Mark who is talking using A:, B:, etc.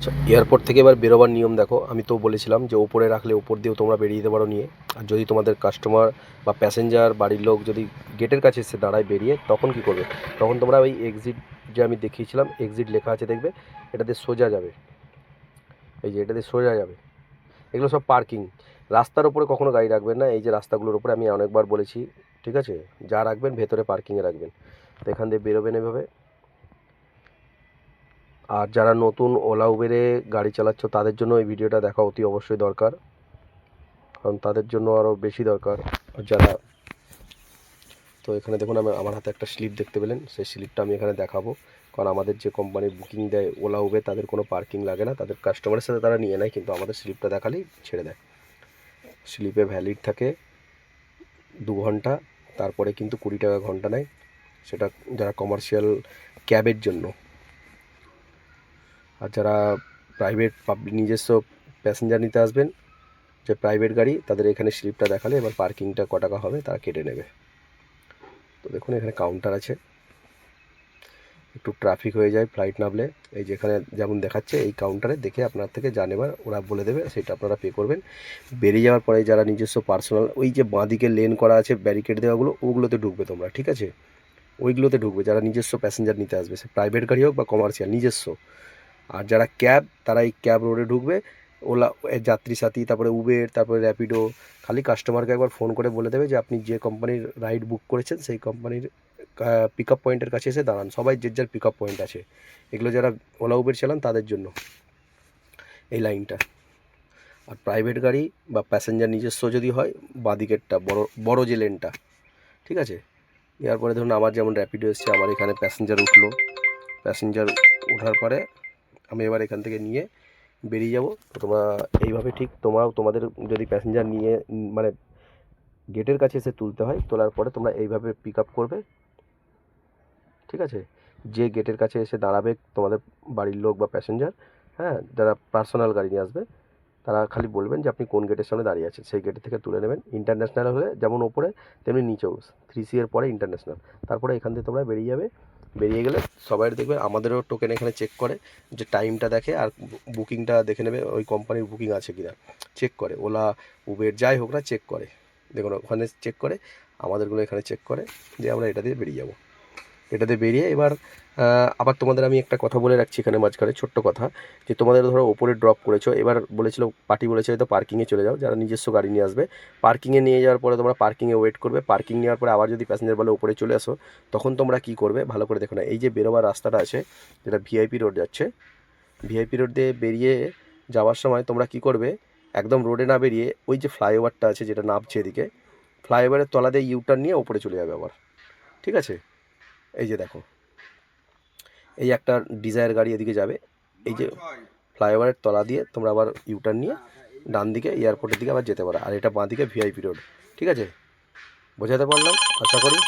A: আচ্ছা, এয়ারপোর্ট থেকে এবার বেরোবার নিয়ম দেখো। আমি তো বলেছিলাম যে ওপরে রাখলে ওপর দিয়েও তোমরা বেরিয়ে যেতে পারো নিয়ে। আর যদি তোমাদের কাস্টমার বা প্যাসেঞ্জার বাড়ির লোক যদি গেটের কাছে এসে দাঁড়ায় বেরিয়ে, তখন কি করবে? তখন তোমরা ওই এক্সিট যে আমি দেখিয়েছিলাম, এক্সিট লেখা আছে দেখবে, এটাতে সোজা যাবে। এই যে এটাতে সোজা যাবে। এগুলো সব পার্কিং। রাস্তার ওপরে কখনো গাড়ি রাখবেন না। এই যে রাস্তাগুলোর ওপরে আমি অনেকবার বলেছি, ঠিক আছে? যা রাখবেন ভেতরে পার্কিংয়ে রাখবেন। তো এখান দিয়ে বেরোবেন এভাবে। আর যারা নতুন ওলা উবেরে গাড়ি চালাচ্ছ তাদের জন্য এই ভিডিওটা দেখা অতি অবশ্যই দরকার, কারণ তাদের জন্য আরও বেশি দরকার। আর যারা, তো এখানে দেখুন আমার হাতে একটা স্লিপ দেখতে পেলেন, সেই স্লিপটা আমি এখানে দেখাবো। কারণ আমাদের যে কোম্পানির বুকিং দেয় ওলা উবের, তাদের কোনো পার্কিং লাগে না, তাদের কাস্টমারের সাথে তারা নিয়ে নেয়, কিন্তু আমাদের স্লিপটা দেখালেই ছেড়ে দেয়। স্লিপে ভ্যালিড থাকে 2 ঘন্টা, তারপরে কিন্তু 20 টাকা ঘন্টা নেয়। সেটা যারা কমার্শিয়াল ক্যাবের জন্য। আর যারা প্রাইভেট পাবলিক নিজস্ব প্যাসেঞ্জার নিতে আসবেন, যে প্রাইভেট গাড়ি, তাদের এখানে স্লিপটা দেখালে এবার পার্কিংটা ক টাকা হবে তারা কেটে নেবে। তো দেখুন এখানে কাউন্টার আছে। একটু ট্রাফিক হয়ে যায় ফ্লাইট নামলে, এই যেখানে যেমন দেখাচ্ছে এই কাউন্টারে দেখে আপনার থেকে যা নেবার ওরা বলে দেবে, সেটা আপনারা পে করবেন। বেরিয়ে যাওয়ার পরে যারা নিজস্ব পার্সোনাল, ওই যে বাঁদিকে লেন করা আছে ব্যারিকেড দেওয়াগুলো, ওগুলোতে ঢুকবে তোমরা, ঠিক আছে? ওইগুলোতে ঢুকবে যারা নিজস্ব প্যাসেঞ্জার নিতে আসবে, সে প্রাইভেট গাড়ি হোক বা কমার্শিয়াল নিজস্ব। আর যারা ক্যাব, তারা এই ক্যাব রোডে ঢুকবে। ওলা যাত্রী সাথী, তারপরে উবের, তারপরে র্যাপিডো। খালি কাস্টমারকে একবার ফোন করে বলে দেবে যে আপনি যে কোম্পানির রাইড বুক করেছেন সেই কোম্পানির পিক আপ পয়েন্টের কাছে এসে দাঁড়ান। সবাই যে যার পিক আপ পয়েন্ট আছে। এগুলো যারা ওলা উবের চালান তাদের জন্য এই লাইনটা। আর প্রাইভেট গাড়ি বা প্যাসেঞ্জার নিজস্ব যদি হয়, বাঁদিকেরটা বড় বড় যে লেনটা, ঠিক আছে? এরপরে ধরুন আমার যেমন র্যাপিডো এসছে, আমার এখানে প্যাসেঞ্জার উঠলো। প্যাসেঞ্জার ওঠার পরে আমি এবার এখান থেকে নিয়ে বেরিয়ে যাব। তো তোমরা এইভাবে ঠিক তোমরাও তোমাদের যদি প্যাসেঞ্জার নিয়ে মানে গেটের কাছে এসে তুলতে হয়, তোলার পরে তোমরা এইভাবে পিক আপ করবে, ঠিক আছে? যে গেটের কাছে এসে দাঁড়াবে তোমাদের বাড়ির লোক বা প্যাসেঞ্জার, হ্যাঁ, যারা পার্সোনাল গাড়ি নিয়ে আসবে, তারা খালি বলবেন যে আপনি কোন গেটের সামনে দাঁড়িয়ে আছেন, সেই গেটের থেকে তুলে নেবেন। ইন্টারন্যাশনাল হলে যেমন ওপরে তেমনি নিচেও 3C এর পরে ইন্টারন্যাশনাল। তারপরে এখান থেকে তোমরা বেরিয়ে যাবে। বেরিয়ে গেলে সবাই দেখবে, আমাদেরও টোকেন এখানে চেক করে, যে টাইমটা দেখে আর বুকিংটা দেখে নেবে ওই কোম্পানির বুকিং আছে কিনা, চেক করে। ওলা উবের যাই হোক না, চেক করে। দেখুন ওখানে চেক করে, আমাদেরগুলো এখানে চেক করে, যে আমরা এটা দিয়ে বেরিয়ে যাব। এটাতে বেরিয়ে এবার আবার তোমাদের আমি একটা কথা বলে রাখছি এখানে মাঝখানে, ছোট্ট কথা, যে তোমাদের ধরো ওপরে ড্রপ করেছো, এবার বলেছিল পার্টি বলেছে হয়তো পার্কিংয়ে চলে যাও, যারা নিজস্ব গাড়ি নিয়ে আসবে। পার্কিংয়ে নিয়ে যাওয়ার পরে তোমরা পার্কিংয়ে ওয়েট করবে। পার্কিং নেওয়ার পরে আবার যদি প্যাসেঞ্জার বলে ওপরে চলে আসো, তখন তোমরা কি করবে ভালো করে দেখো না। এই যে বেরোবার রাস্তাটা আছে, যেটা ভিআইপি রোড যাচ্ছে, ভিআইপি রোড দিয়ে বেরিয়ে যাওয়ার সময় তোমরা কি করবে, একদম রোডে না বেরিয়ে ওই যে ফ্লাইওভারটা আছে যেটা নামছে এদিকে, ফ্লাইওভারের তলা দিয়ে ইউটার্ন নিয়ে ওপরে চলে যাবে আবার, ঠিক আছে? এই যে দেখো, এই একটা ডিজায়ার গাড়ি এদিকে যাবে, এই যে ফ্লাইওভারের তলা দিয়ে তোমরা আবার ইউটার্ন নিয়ে ডান দিকে এয়ারপোর্টের দিকে আবার যেতে পারো। আর এটা বাঁ দিকে ভিআইপি রোড, ঠিক আছে? বোঝাতে পারলাম আশা করি।